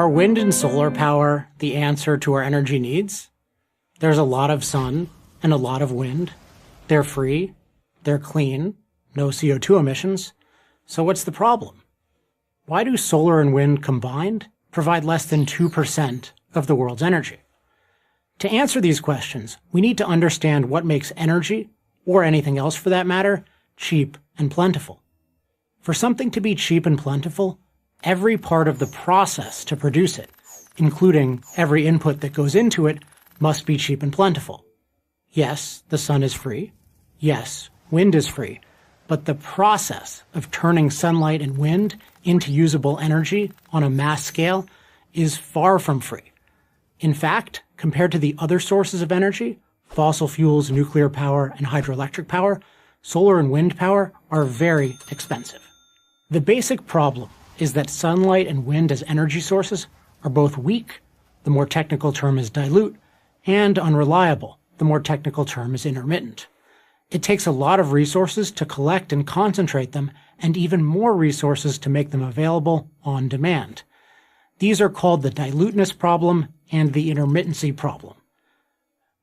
Are wind and solar power the answer to our energy needs? There's a lot of sun and a lot of wind. They're free, they're clean, no CO2 emissions. So what's the problem? Why do solar and wind combined provide less than 2% of the world's energy? To answer these questions, we need to understand what makes energy, or anything else for that matter, cheap and plentiful. For something to be cheap and plentiful, every part of the process to produce it, including every input that goes into it, must be cheap and plentiful. Yes, the sun is free. Yes, wind is free. But the process of turning sunlight and wind into usable energy on a mass scale is far from free. In fact, compared to the other sources of energy, fossil fuels, nuclear power, and hydroelectric power, solar and wind power are very expensive. The basic problem is that sunlight and wind as energy sources are both weak, the more technical term is dilute, and unreliable, the more technical term is intermittent. It takes a lot of resources to collect and concentrate them, and even more resources to make them available on demand. These are called the diluteness problem and the intermittency problem.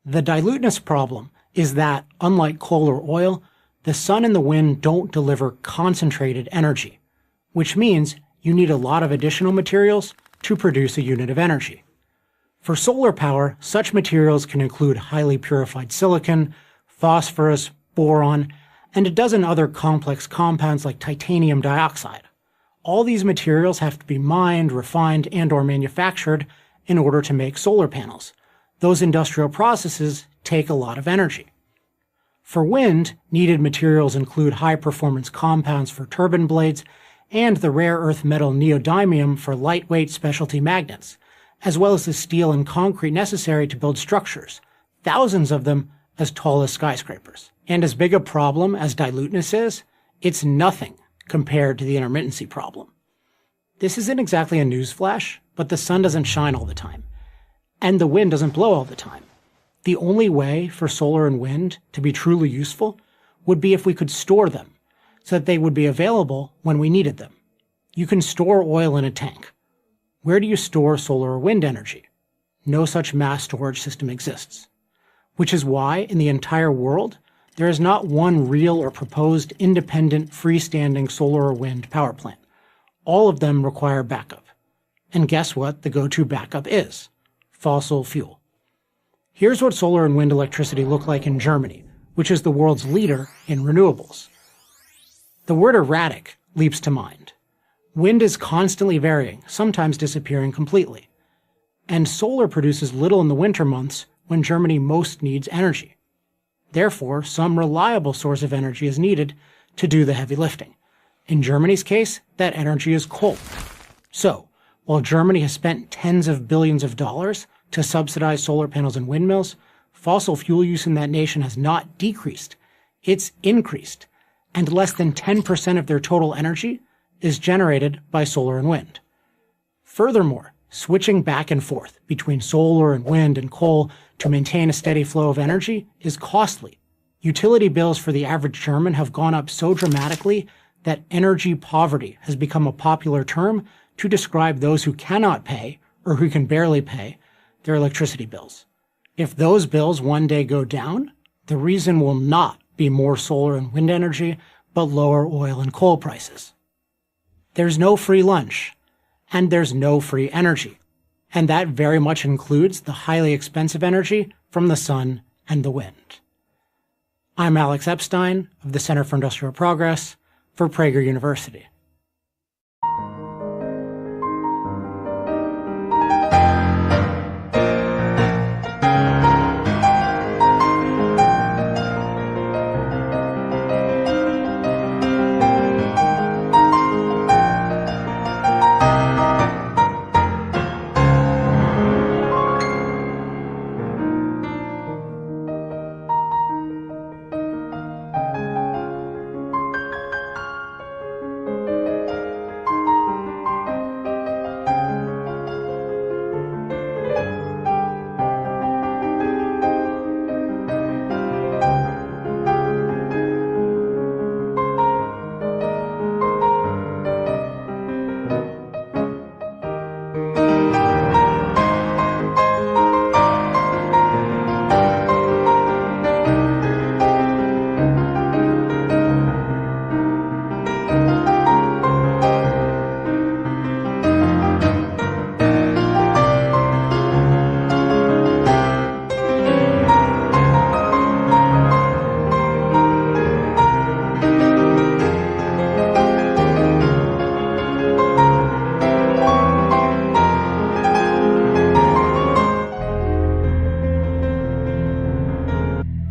The diluteness problem is that, unlike coal or oil, the sun and the wind don't deliver concentrated energy, which means you need a lot of additional materials to produce a unit of energy. For solar power, such materials can include highly purified silicon, phosphorus, boron, and a dozen other complex compounds like titanium dioxide. All these materials have to be mined, refined, and/or manufactured in order to make solar panels. Those industrial processes take a lot of energy. For wind, needed materials include high-performance compounds for turbine blades and the rare earth metal neodymium for lightweight specialty magnets, as well as the steel and concrete necessary to build structures, thousands of them as tall as skyscrapers. And as big a problem as diluteness is, it's nothing compared to the intermittency problem. This isn't exactly a newsflash, but the sun doesn't shine all the time, and the wind doesn't blow all the time. The only way for solar and wind to be truly useful would be if we could store them, so that they would be available when we needed them. You can store oil in a tank. Where do you store solar or wind energy? No such mass storage system exists. Which is why, in the entire world, there is not one real or proposed independent freestanding solar or wind power plant. All of them require backup. And guess what the go-to backup is? Fossil fuel. Here's what solar and wind electricity look like in Germany, which is the world's leader in renewables. The word erratic leaps to mind. Wind is constantly varying, sometimes disappearing completely. And solar produces little in the winter months when Germany most needs energy. Therefore, some reliable source of energy is needed to do the heavy lifting. In Germany's case, that energy is coal. So, while Germany has spent tens of billions of dollars to subsidize solar panels and windmills, fossil fuel use in that nation has not decreased. It's increased. And less than 10% of their total energy is generated by solar and wind. Furthermore, switching back and forth between solar and wind and coal to maintain a steady flow of energy is costly. Utility bills for the average German have gone up so dramatically that energy poverty has become a popular term to describe those who cannot pay, or who can barely pay, their electricity bills. If those bills one day go down, the reason will not be more solar and wind energy, but lower oil and coal prices. There's no free lunch, and there's no free energy, and that very much includes the highly expensive energy from the sun and the wind. I'm Alex Epstein of the Center for Industrial Progress for Prager University.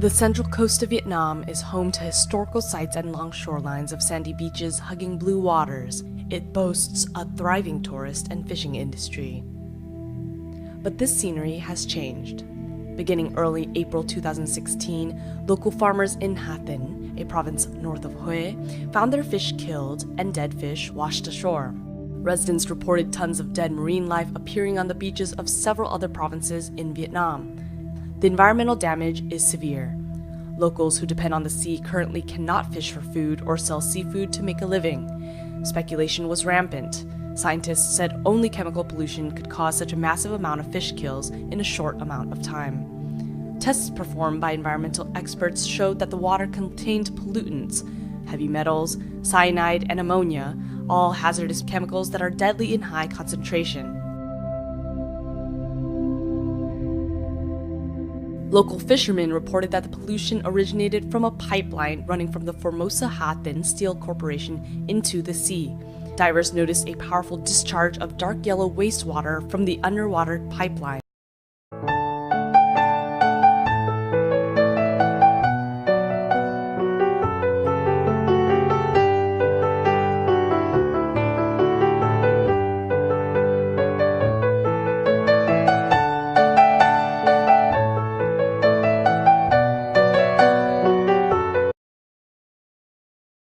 The central coast of Vietnam is home to historical sites and long shorelines of sandy beaches hugging blue waters. It boasts a thriving tourist and fishing industry. But this scenery has changed. Beginning early April 2016, local farmers in Ha Tinh, a province north of Hue, found their fish killed and dead fish washed ashore. Residents reported tons of dead marine life appearing on the beaches of several other provinces in Vietnam. The environmental damage is severe. Locals who depend on the sea currently cannot fish for food or sell seafood to make a living. Speculation was rampant. Scientists said only chemical pollution could cause such a massive amount of fish kills in a short amount of time. Tests performed by environmental experts showed that the water contained pollutants, heavy metals, cyanide, and ammonia, all hazardous chemicals that are deadly in high concentration. Local fishermen reported that the pollution originated from a pipeline running from the Formosa Ha Tinh Steel Corporation into the sea. Divers noticed a powerful discharge of dark yellow wastewater from the underwater pipeline.